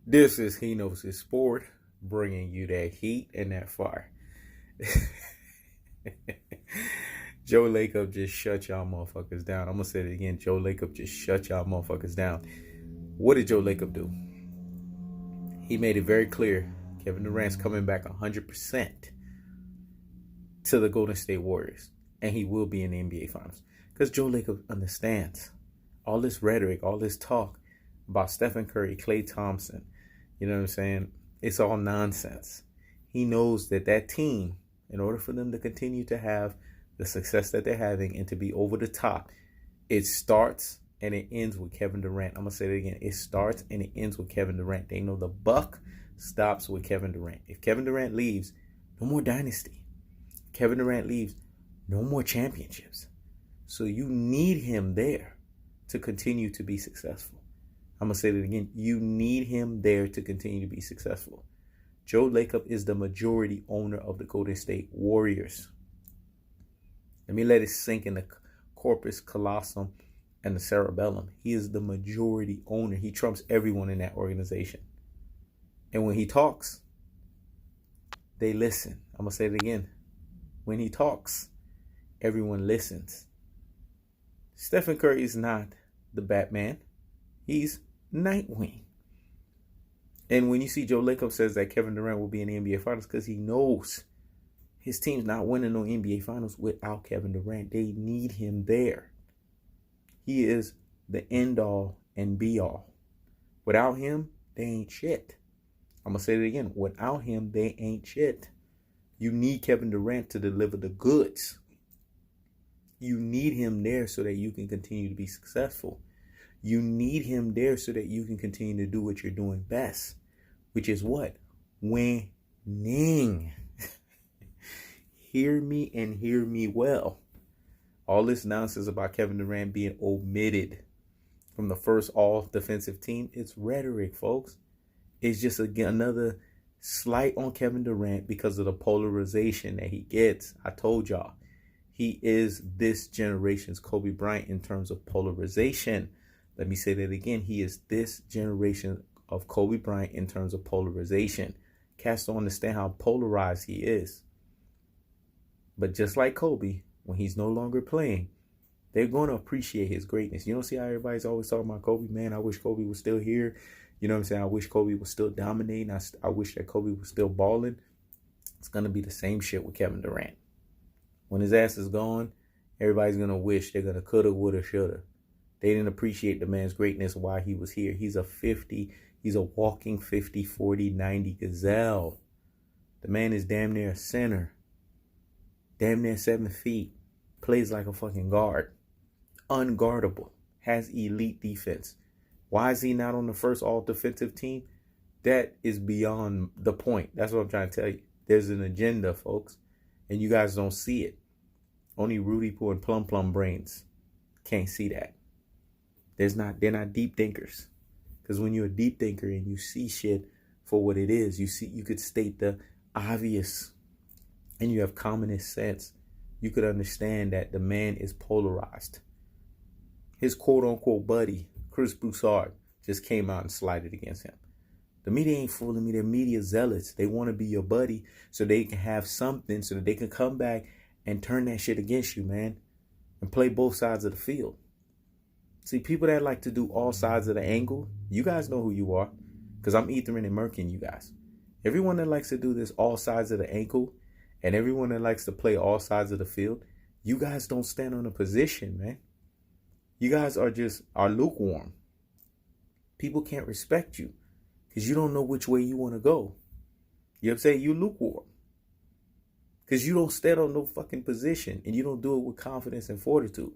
This is He Knows His Sport, bringing you that heat and that fire. Joe Lacob just shut y'all motherfuckers down. I'm going to say it again. Joe Lacob just shut y'all motherfuckers down. What did Joe Lacob do? He made it very clear Kevin Durant's coming back 100% to the Golden State Warriors. And he will be in the NBA Finals. Because Joe Lacob understands all this rhetoric, all this talk about Stephen Curry, Klay Thompson. You know what I'm saying? It's all nonsense. He knows that that team, in order for them to continue to have the success that they're having and to be over the top, it starts and it ends with Kevin Durant. I'm going to say it again. It starts and it ends with Kevin Durant. They know the buck stops with Kevin Durant. If Kevin Durant leaves, no more dynasty. Kevin Durant leaves, no more championships. So you need him there to continue to be successful. I'm going to say that again. You need him there to continue to be successful. Joe Lacob is the majority owner of the Golden State Warriors. Let me let it sink in the corpus callosum and the cerebellum. He is the majority owner. He trumps everyone in that organization. And when he talks, they listen. I'm going to say it again. When he talks, everyone listens. Stephen Curry is not the Batman. He's Nightwing. And when you see Joe Lacob says that Kevin Durant will be in the NBA Finals, because he knows his team's not winning no NBA Finals without Kevin Durant. They need him there. He is the end all and be all. Without him, they ain't shit. I'm going to say it again. Without him, they ain't shit. You need Kevin Durant to deliver the goods. You need him there so that you can continue to be successful. You need him there so that you can continue to do what you're doing best, which is what? Winning. Hear me and hear me well. All this nonsense about Kevin Durant being omitted from the first all-defensive team, it's rhetoric, folks. It's just, again, another slight on Kevin Durant because of the polarization that he gets. I told y'all, he is this generation's Kobe Bryant in terms of polarization. Let me say that again. He is this generation of Kobe Bryant in terms of polarization. Cats don't understand how polarized he is. But just like Kobe, when he's no longer playing, they're going to appreciate his greatness. You don't see how everybody's always talking about Kobe? Man, I wish Kobe was still here. You know what I'm saying? I wish Kobe was still dominating. I wish that Kobe was still balling. It's going to be the same shit with Kevin Durant. When his ass is gone, everybody's going to wish they're going to coulda, woulda, shoulda. They didn't appreciate the man's greatness while he was here. He's a walking 50, 40, 90 gazelle. The man is damn near a center. Damn near 7 feet. Plays like a fucking guard. Unguardable. Has elite defense. Why is he not on the first all-defensive team? That is beyond the point. That's what I'm trying to tell you. There's an agenda, folks. And you guys don't see it. Only Rudy Poo and Plum brains can't see that. They're not deep thinkers. Because when you're a deep thinker and you see shit for what it is, you could state the obvious and you have common sense. You could understand that the man is polarized. His quote-unquote buddy, Chris Broussard, just came out and slided against him. The media ain't fooling me. They're media zealots. They want to be your buddy so they can have something so that they can come back and turn that shit against you, man, and play both sides of the field. See, people that like to do all sides of the angle, you guys know who you are, because I'm Ethering and Merkin, you guys. Everyone that likes to do this all sides of the ankle and everyone that likes to play all sides of the field, you guys don't stand on a position, man. You guys are lukewarm. People can't respect you because you don't know which way you want to go. You know what I'm saying? You lukewarm. Because you don't stand on no fucking position and you don't do it with confidence and fortitude.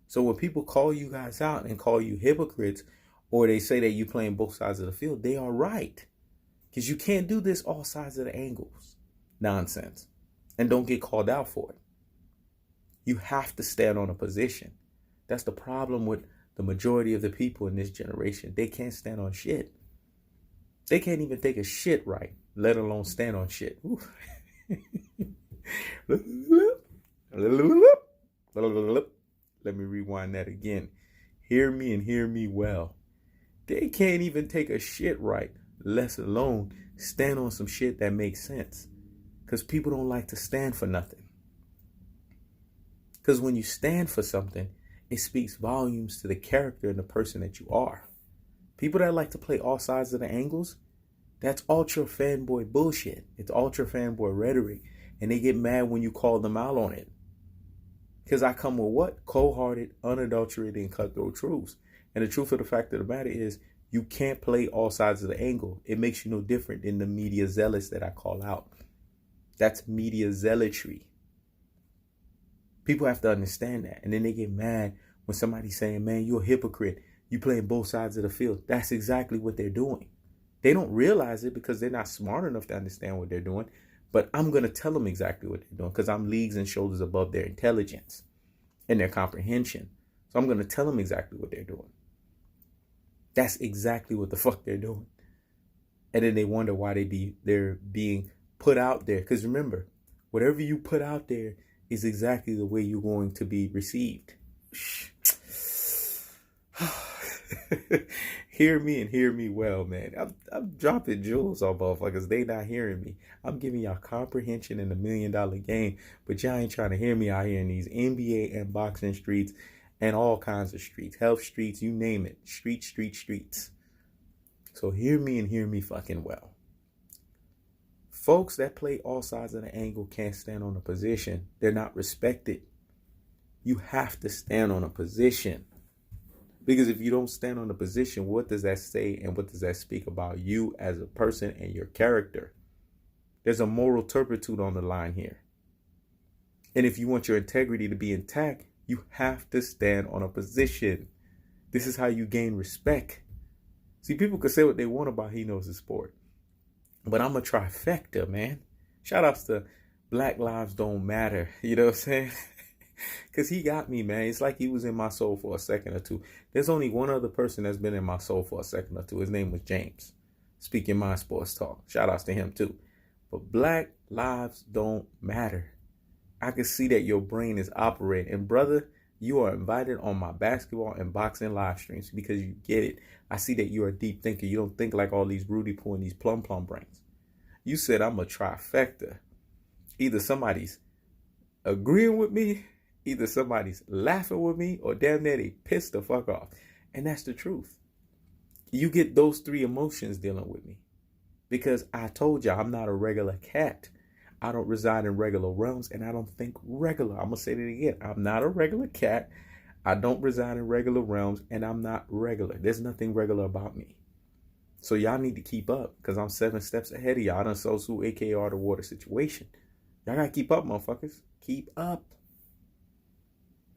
So when people call you guys out and call you hypocrites, or they say that you're playing both sides of the field, they are right. Because you can't do this all sides of the angles. Nonsense. And don't get called out for it. You have to stand on a position. That's the problem with the majority of the people in this generation. They can't stand on shit. They can't even take a shit right, let alone stand on shit. Let me rewind that again. Hear me and hear me well. They can't even take a shit right, less alone stand on some shit that makes sense. Because people don't like to stand for nothing. Because when you stand for something, it speaks volumes to the character and the person that you are. People that like to play all sides of the angles, that's ultra fanboy bullshit. It's ultra fanboy rhetoric. And they get mad when you call them out on it. Because I come with what? Cold-hearted, unadulterated, and cutthroat truths. And the truth of the fact of the matter is, you can't play all sides of the angle. It makes you no different than the media zealots that I call out. That's media zealotry. People have to understand that. And then they get mad when somebody's saying, man, you're a hypocrite. You playing both sides of the field. That's exactly what they're doing. They don't realize it because they're not smart enough to understand what they're doing. But I'm going to tell them exactly what they're doing because I'm leagues and shoulders above their intelligence and their comprehension. So I'm going to tell them exactly what they're doing. That's exactly what the fuck they're doing. And then they wonder why they're being put out there. Because remember, whatever you put out there is exactly the way you're going to be received. Hear me and hear me well, man. I'm dropping jewels on motherfuckers. They not hearing me. I'm giving y'all comprehension in $1 million game, but y'all ain't trying to hear me out here in these NBA and boxing streets and all kinds of streets, health streets, you name it. Streets. So hear me and hear me fucking well. Folks that play all sides of the angle can't stand on a position. They're not respected. You have to stand on a position. Because if you don't stand on a position, what does that say and what does that speak about you as a person and your character? There's a moral turpitude on the line here. And if you want your integrity to be intact, you have to stand on a position. This is how you gain respect. See, people can say what they want about He Knows His Sport. But I'm a trifecta, man. Shout outs to Black Lives Don't Matter. You know what I'm saying? Because he got me, man. It's like he was in my soul for a second or two. There's only one other person that's been in my soul for a second or two. His name was James. Speaking My Sports Talk. Shout outs to him too. But Black Lives Don't Matter. I can see that your brain is operating. And brother, you are invited on my basketball and boxing live streams because you get it. I see that you're a deep thinker. You don't think like all these Rudy Poo and these plum brains. You said I'm a trifecta. Either somebody's agreeing with me, either somebody's laughing with me, or damn near they pissed the fuck off. And that's the truth. You get those three emotions dealing with me. Because I told you I'm not a regular cat. I don't reside in regular realms and I don't think regular. I'm going to say that again. I'm not a regular cat. I don't reside in regular realms and I'm not regular. There's nothing regular about me. So y'all need to keep up because I'm 7 steps ahead of y'all. I done so sue AKR the water situation. Y'all got to keep up, motherfuckers. Keep up.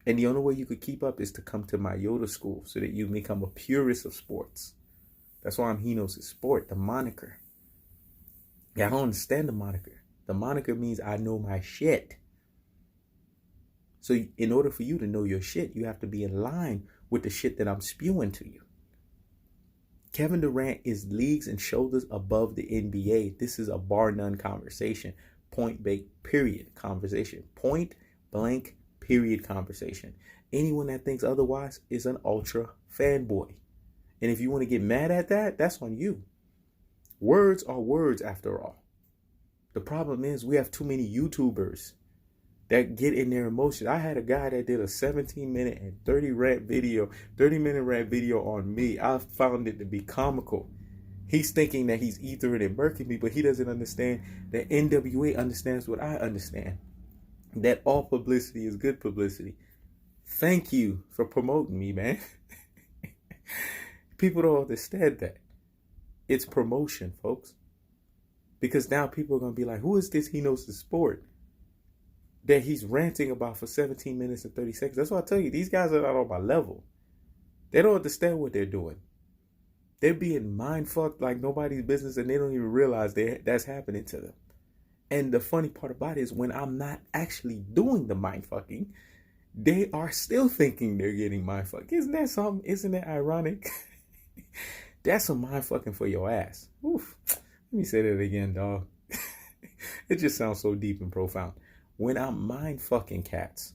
And the only way you could keep up is to come to my Yoda school so that you become a purist of sports. That's why He Knows His Sport, the moniker. Yeah, I don't understand the moniker. The moniker means I know my shit. So in order for you to know your shit, you have to be in line with the shit that I'm spewing to you. Kevin Durant is leagues and shoulders above the NBA. This is a bar none conversation. Point blank, period conversation. Point blank, period conversation. Anyone that thinks otherwise is an ultra fanboy. And if you want to get mad at that, that's on you. Words are words after all. The problem is we have too many YouTubers that get in their emotions. I had a guy that did a 17-minute and 30-minute rant video on me. I found it to be comical. He's thinking that he's ethering and murking me, but he doesn't understand that NWA understands what I understand. That all publicity is good publicity. Thank you for promoting me, man. People don't understand that. It's promotion, folks. Because now people are going to be like, who is this He Knows the Sport that he's ranting about for 17 minutes and 30 seconds? That's why I tell you, these guys are not on my level. They don't understand what they're doing. They're being mind-fucked like nobody's business and they don't even realize that's happening to them. And the funny part about it is when I'm not actually doing the mind-fucking, they are still thinking they're getting mind-fucked. Isn't that something? Isn't that ironic? That's some mind-fucking for your ass. Oof. Let me say that again, dog. It just sounds so deep and profound. When I'm mind-fucking cats,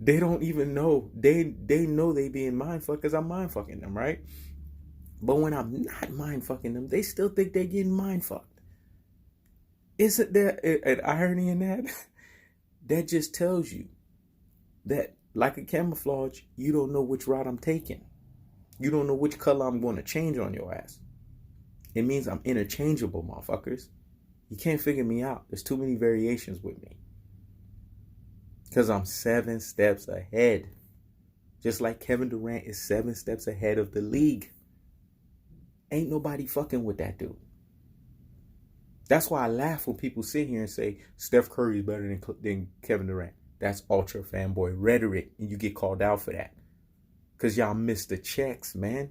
they don't even know. They know they being mind-fucked because I'm mind-fucking them, right? But when I'm not mind fucking them, they still think they're getting mind fucked. Isn't there an irony in that? That just tells you that, like a camouflage, you don't know which route I'm taking. You don't know which color I'm going to change on your ass. It means I'm interchangeable, motherfuckers. You can't figure me out. There's too many variations with me. Because I'm 7 steps ahead. Just like Kevin Durant is 7 steps ahead of the league. Ain't nobody fucking with that dude. That's why I laugh when people sit here and say Steph Curry is better than Kevin Durant. That's ultra fanboy rhetoric, and you get called out for that. Because y'all miss the checks, man.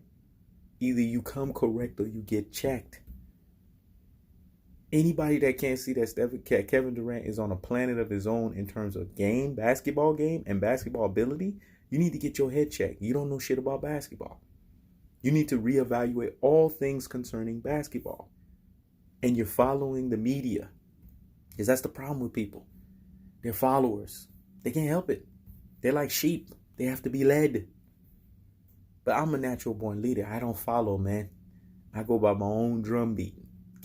Either you come correct or you get checked. Anybody that can't see that Kevin Durant is on a planet of his own in terms of basketball game, and basketball ability, you need to get your head checked. You don't know shit about basketball. You need to reevaluate all things concerning basketball. And you're following the media. Because that's the problem with people. They're followers. They can't help it. They're like sheep. They have to be led. But I'm a natural born leader. I don't follow, man. I go by my own drum beat.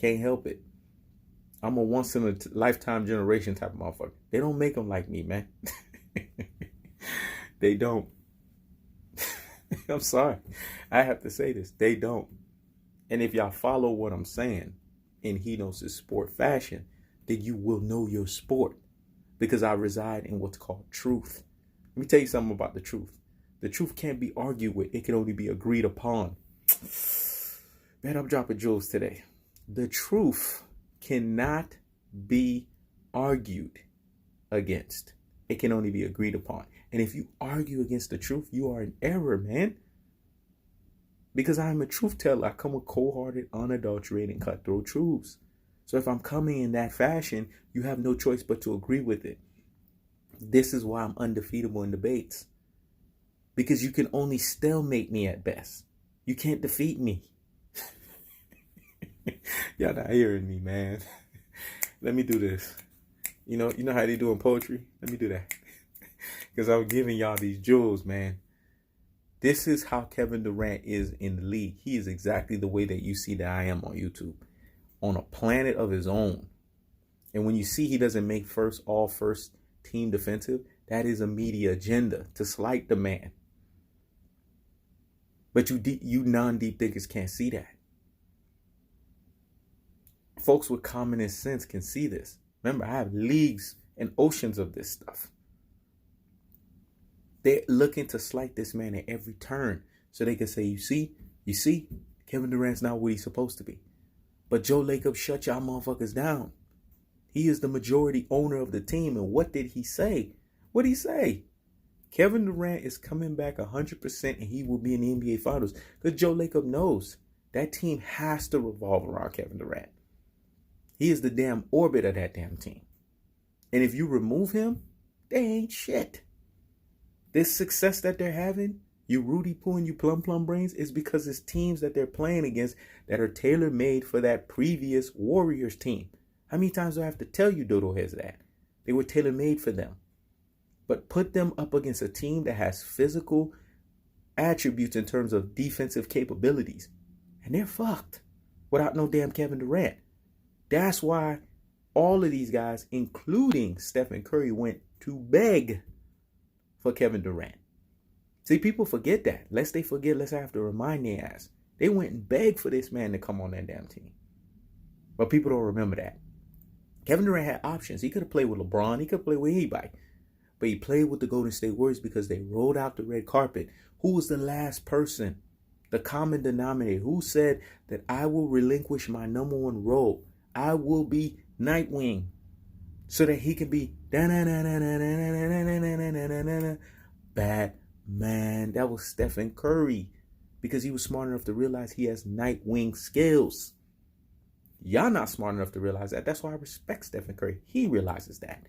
Can't help it. I'm a once in a lifetime generation type of motherfucker. They don't make them like me, man. They don't. I'm sorry. I have to say this. They don't. And if y'all follow what I'm saying in Heno's sport fashion, then you will know your sport. Because I reside in what's called truth. Let me tell you something about the truth. The truth can't be argued with. It can only be agreed upon. Man, I'm dropping jewels today. The truth cannot be argued against. It can only be agreed upon. And if you argue against the truth, you are in error, man. Because I'm a truth teller. I come with cold-hearted, unadulterated, cutthroat truths. So if I'm coming in that fashion, you have no choice but to agree with it. This is why I'm undefeatable in debates. Because you can only stalemate me at best. You can't defeat me. Y'all not hearing me, man. Let me do this. You know how they do in poetry? Let me do that. Because I'm giving y'all these jewels, man. This is how Kevin Durant is in the league. He is exactly the way that you see that I am on YouTube. On a planet of his own. And when you see he doesn't make first team defensive, that is a media agenda to slight the man. But you non-deep thinkers can't see that. Folks with common sense can see this. Remember, I have leagues and oceans of this stuff. They're looking to slight this man at every turn so they can say, you see, Kevin Durant's not what he's supposed to be. But Joe Lacob shut y'all motherfuckers down. He is the majority owner of the team. And what did he say? What did he say? Kevin Durant is coming back 100% and he will be in the NBA Finals. Because Joe Lacob knows that team has to revolve around Kevin Durant. He is the damn orbit of that damn team. And if you remove him, they ain't shit. This success that they're having, you Rudy Poo and you plum brains, is because it's teams that they're playing against that are tailor-made for that previous Warriors team. How many times do I have to tell you dodo heads that? They were tailor-made for them. But put them up against a team that has physical attributes in terms of defensive capabilities. And they're fucked without no damn Kevin Durant. That's why all of these guys, including Stephen Curry, went to beg for Kevin Durant. See, people forget that. Lest they forget, let's have to remind their ass. They went and begged for this man to come on that damn team. But people don't remember that. Kevin Durant had options. He could have played with LeBron. He could have played with anybody. But he played with the Golden State Warriors because they rolled out the red carpet. Who was the last person, the common denominator, who said that I will relinquish my number one role? I will be Nightwing so that he can be Batman. That was Stephen Curry because he was smart enough to realize he has Nightwing skills. Y'all not smart enough to realize that. That's why I respect Stephen Curry. He realizes that.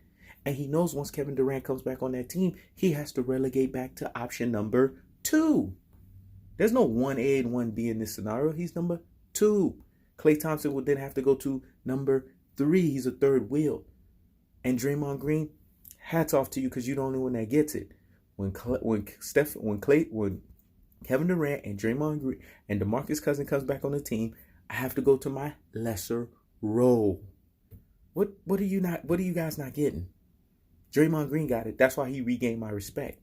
And he knows once Kevin Durant comes back on that team, he has to relegate back to option number 2. There's no 1A and 1B in this scenario. He's number 2. Klay Thompson would then have to go to number 3. He's a third wheel. And Draymond Green, hats off to you because you're the only one that gets it. When Kevin Durant and Draymond Green and DeMarcus Cousins comes back on the team, I have to go to my lesser role. What are you guys not getting? Draymond Green got it. That's why he regained my respect.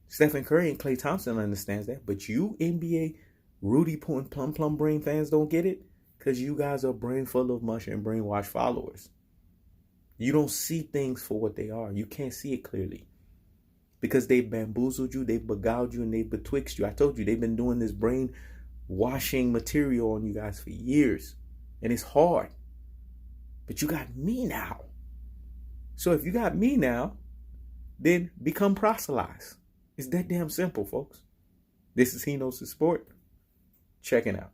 Stephen Curry and Klay Thompson understands that, but you NBA Rudy Plum brain fans don't get it because you guys are brain full of mush and brainwashed followers. You don't see things for what they are. You can't see it clearly because they bamboozled you, they beguiled you, and they betwixt you. I told you they've been doing this brain washing material on you guys for years, and it's hard. But you got me now. So if you got me now, then become proselytized. It's that damn simple, folks. This is He Knows the Sport. Checking out.